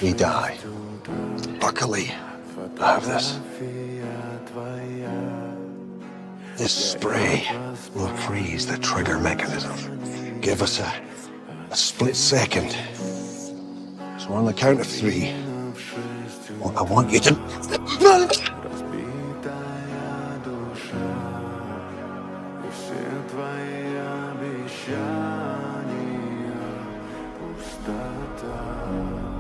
we die. Luckily, I have this. This spray will freeze the trigger mechanism. Give us a split second. So on the count of 3, I want you to... Твои обещания, пустота.